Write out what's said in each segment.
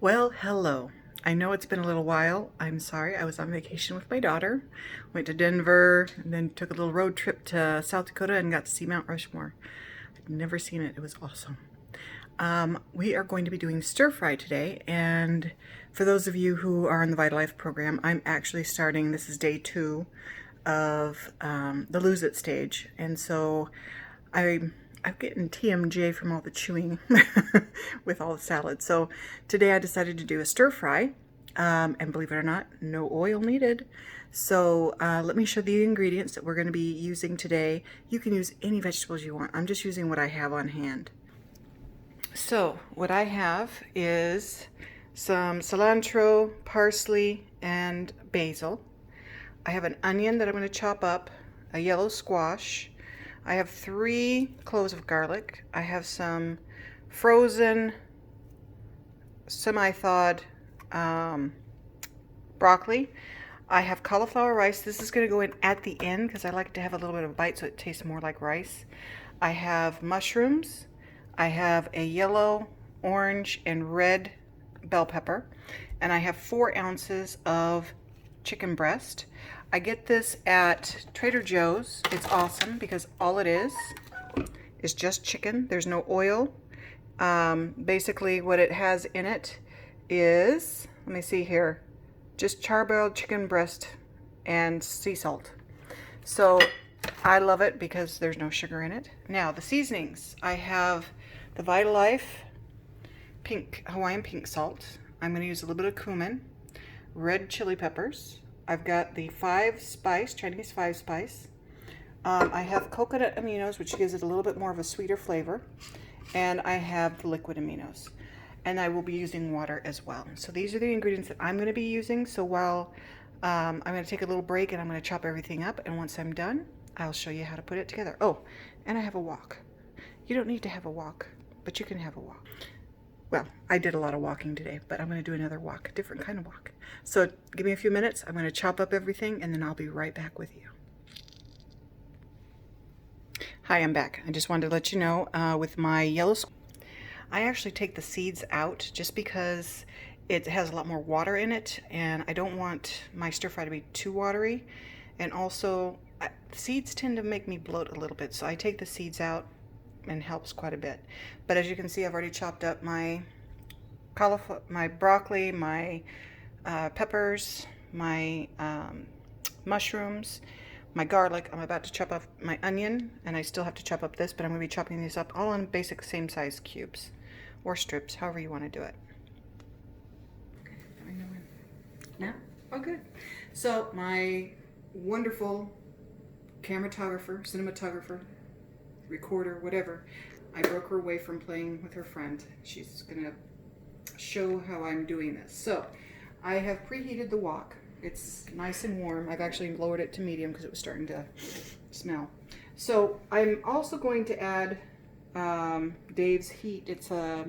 Well, hello. I know it's been a little while. I'm sorry. I was on vacation with my daughter. Went to Denver and then took a little road trip to South Dakota and got to see Mount Rushmore. I'd never seen it. It was awesome. We are going to be doing stir fry today, and for those of you who are in the VitaLife program, I'm actually starting, this is day 2 of the lose it stage, and so I'm getting TMJ from all the chewing with all the salad. So today I decided to do a stir fry, and believe it or not, no oil needed. So let me show the ingredients that we're going to be using today. You can use any vegetables you want. I'm just using what I have on hand. So what I have is some cilantro, parsley, and basil. I have an onion that I'm going to chop up, a yellow squash. I have 3 cloves of garlic. I have some frozen, semi-thawed broccoli. I have cauliflower rice. This is going to go in at the end because I like to have a little bit of a bite so it tastes more like rice. I have mushrooms. I have a yellow, orange, and red bell pepper. And I have 4 ounces of chicken breast. I get this at Trader Joe's. It's awesome because all it is just chicken. There's no oil. Basically what it has in it is, let me see here, just charbroiled chicken breast and sea salt. So I love it because there's no sugar in it. Now the seasonings. I have the VitaLife Hawaiian pink salt. I'm going to use a little bit of cumin, red chili peppers. I've got the 5-spice, Chinese 5-spice. I have coconut aminos, which gives it a little bit more of a sweeter flavor. And I have the liquid aminos. And I will be using water as well. So these are the ingredients that I'm going to be using. So while I'm going to take a little break and I'm going to chop everything up. And once I'm done, I'll show you how to put it together. Oh, and I have a wok. You don't need to have a wok, but you can have a wok. Well, I did a lot of walking today, but I'm going to do another walk, a different kind of walk. So give me a few minutes. I'm going to chop up everything, and then I'll be right back with you. Hi, I'm back. I just wanted to let you know with my yellow, I actually take the seeds out just because it has a lot more water in it, and I don't want my stir fry to be too watery. And also, seeds tend to make me bloat a little bit, so I take the seeds out and helps quite a bit. But as you can see, I've already chopped up my cauliflower, my broccoli, my peppers, my mushrooms, my garlic. I'm about to chop up my onion, and I still have to chop up this, but I'm going to be chopping these up all in basic same size cubes or strips, however you want to do it. Okay, let me know when. Now? Oh, good. So my wonderful cinematographer, recorder, whatever. I broke her away from playing with her friend. She's gonna show how I'm doing this. So I have preheated the wok. It's nice and warm. I've actually lowered it to medium because it was starting to smell. So I'm also going to add Dave's Heat. It's a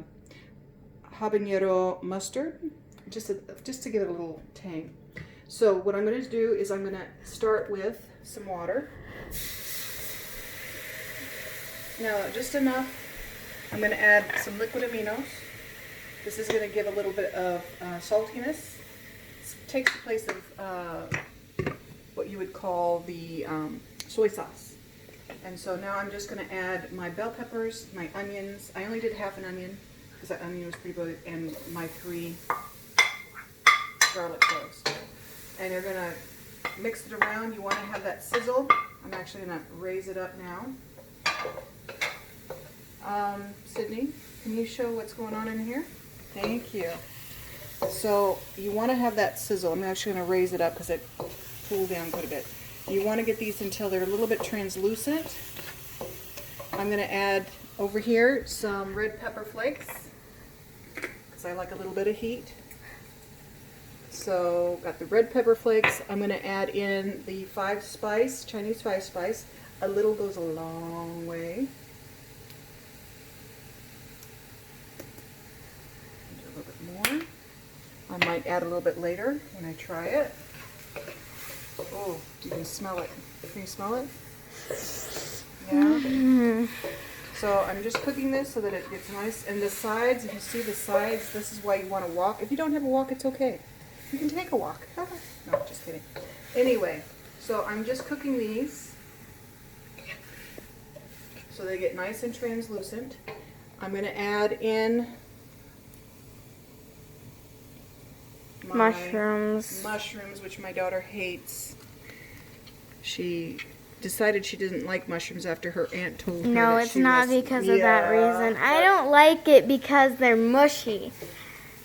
habanero mustard, just to give it a little tang. So what I'm going to do is I'm going to start with some water. Now, just enough. I'm going to add some liquid aminos. This is going to give a little bit of saltiness. This takes the place of what you would call the soy sauce. And so now I'm just going to add my bell peppers, my onions. I only did half an onion because that onion was pretty good, and my 3 garlic cloves. And you're going to mix it around. You want to have that sizzle. I'm actually going to raise it up now. Sydney, can you show what's going on in here? Thank you. So you want to have that sizzle. I'm actually going to raise it up because it cooled down quite a bit. You want to get these until they're a little bit translucent. I'm going to add over here some red pepper flakes because I like a little bit of heat. So got the red pepper flakes. I'm going to add in the 5-spice, Chinese 5-spice. A little goes a long way. A little bit more. I might add a little bit later when I try it. Oh, you can smell it. Can you smell it? Yeah. So I'm just cooking this so that it gets nice. And the sides, if you see the sides, this is why you want to walk. If you don't have a wok, it's okay. You can take a walk. No, just kidding. Anyway, so I'm just cooking these so they get nice and translucent. I'm going to add in my mushrooms, which my daughter hates. She decided she didn't like mushrooms after her aunt told her. No, it's not because of that reason. I don't like it because they're mushy.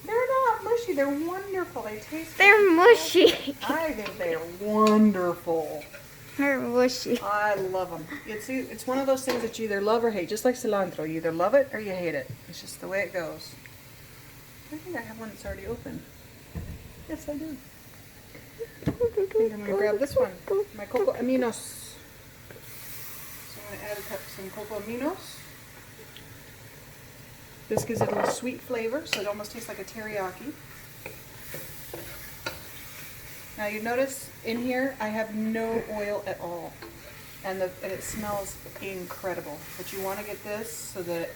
They're not mushy. They're wonderful. They taste. They're mushy. I think they are wonderful. They're mushy. I love them. It's one of those things that you either love or hate. Just like cilantro, you either love it or you hate it. It's just the way it goes. I think I have one that's already open. Yes, I do. I think I'm going to grab this one, my cocoa aminos. So I'm going to add some cocoa aminos. This gives it a little sweet flavor, so it almost tastes like a teriyaki. Now you notice in here I have no oil at all, and it smells incredible. But you want to get this so that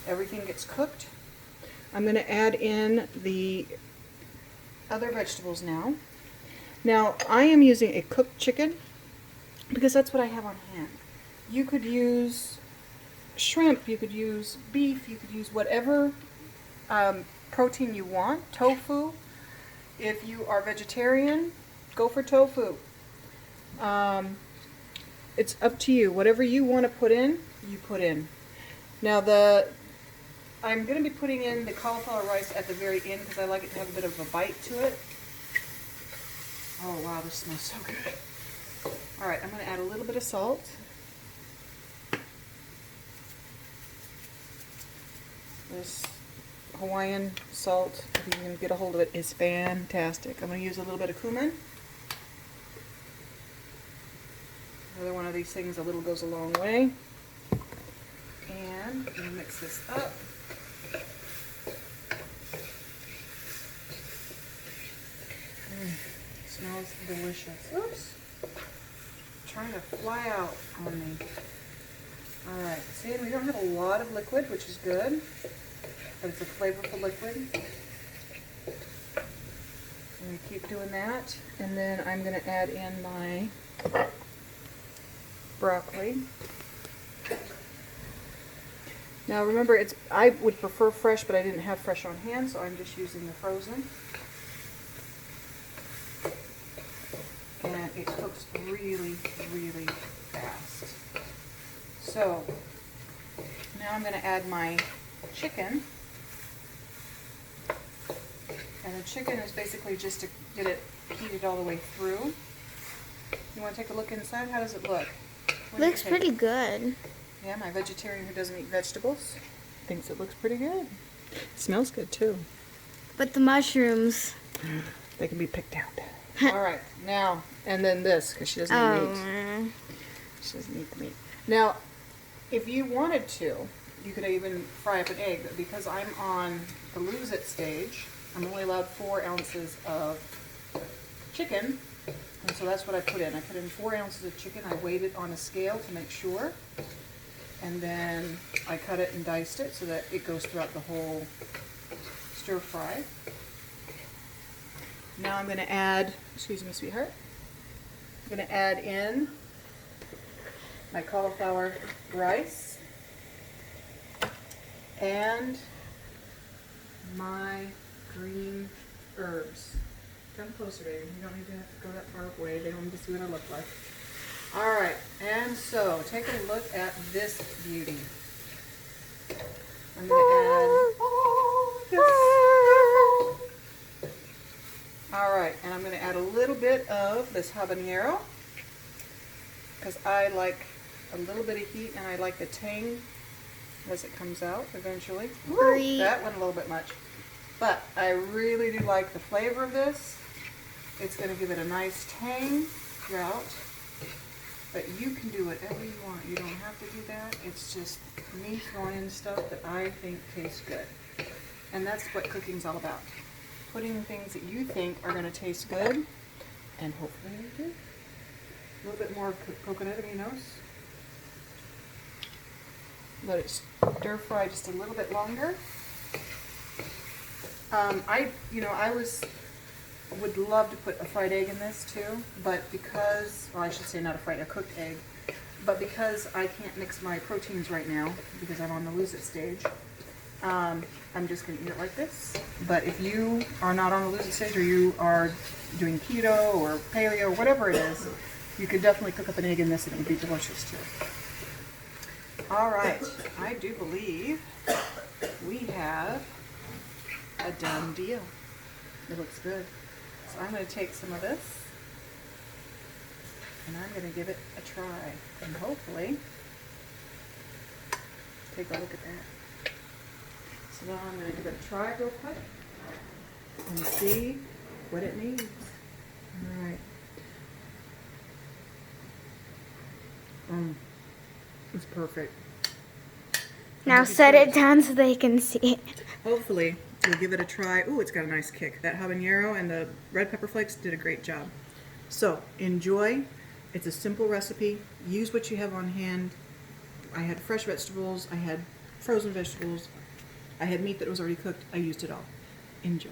everything gets cooked. I'm going to add in the other vegetables now. Now I am using a cooked chicken because that's what I have on hand. You could use shrimp, you could use beef, you could use whatever protein you want. Tofu. If you are vegetarian, go for tofu. It's up to you. Whatever you want to put in, you put in. Now I'm going to be putting in the cauliflower rice at the very end because I like it to have a bit of a bite to it. Oh wow, this smells so good. Alright, I'm going to add a little bit of salt. This Hawaiian salt, if you can get a hold of it, is fantastic. I'm going to use a little bit of cumin. Another one of these things, a little goes a long way. And I'm going to mix this up. It smells delicious. Oops. Trying to fly out on me. Alright, see, we don't have a lot of liquid, which is good. But it's a flavorful liquid. I'm going to keep doing that. And then I'm going to add in my broccoli. Now remember, I would prefer fresh, but I didn't have fresh on hand, so I'm just using the frozen. And it cooks really, really fast. So now I'm going to add my chicken. And the chicken is basically just to get it heated all the way through. You want to take a look inside? How does it look? Looks pretty good. Yeah, my vegetarian who doesn't eat vegetables thinks it looks pretty good. It smells good too. But the mushrooms, they can be picked out. Alright, now, and then this, because she doesn't eat meat. She doesn't eat the meat. Now, if you wanted to, you could even fry up an egg, but because I'm on the lose it stage, I'm only allowed 4 ounces of chicken, and so that's what I put in. I put in 4 ounces of chicken. I weighed it on a scale to make sure, and then I cut it and diced it so that it goes throughout the whole stir fry. Now I'm going to add, excuse me, sweetheart, I'm going to add in my cauliflower rice and my green herbs. Come closer, baby. You don't need to have to go that far away. They don't need to see what I look like. Alright, and so take a look at this beauty. I'm going to add Alright, and I'm going to add a little bit of this habanero because I like a little bit of heat and I like the tang as it comes out eventually. Ooh, that went a little bit much. But I really do like the flavor of this. It's going to give it a nice tang throughout. But you can do whatever you want. You don't have to do that. It's just me throwing in stuff that I think tastes good. And that's what cooking's all about. Putting things that you think are going to taste good, and hopefully they do. A little bit more of coconut aminos. let it stir fry just a little bit longer. I would love to put a fried egg in this too, but because, well, I should say not a cooked egg, but because I can't mix my proteins right now because I'm on the lose it stage, I'm just going to eat it like this. But if you are not on the lose it stage, or you are doing keto or paleo or whatever it is, you could definitely cook up an egg in this and it would be delicious too. All right, I do believe we have a done deal. It looks good. So I'm going to take some of this and I'm going to give it a try and hopefully take a look at that. So now I'm going to give it a try real quick and see what it needs. All right. It's perfect. Now set it down so they can see it. Hopefully you'll give it a try. Ooh, it's got a nice kick. That habanero and the red pepper flakes did a great job. So enjoy. It's a simple recipe. Use what you have on hand. I had fresh vegetables. I had frozen vegetables. I had meat that was already cooked. I used it all. Enjoy.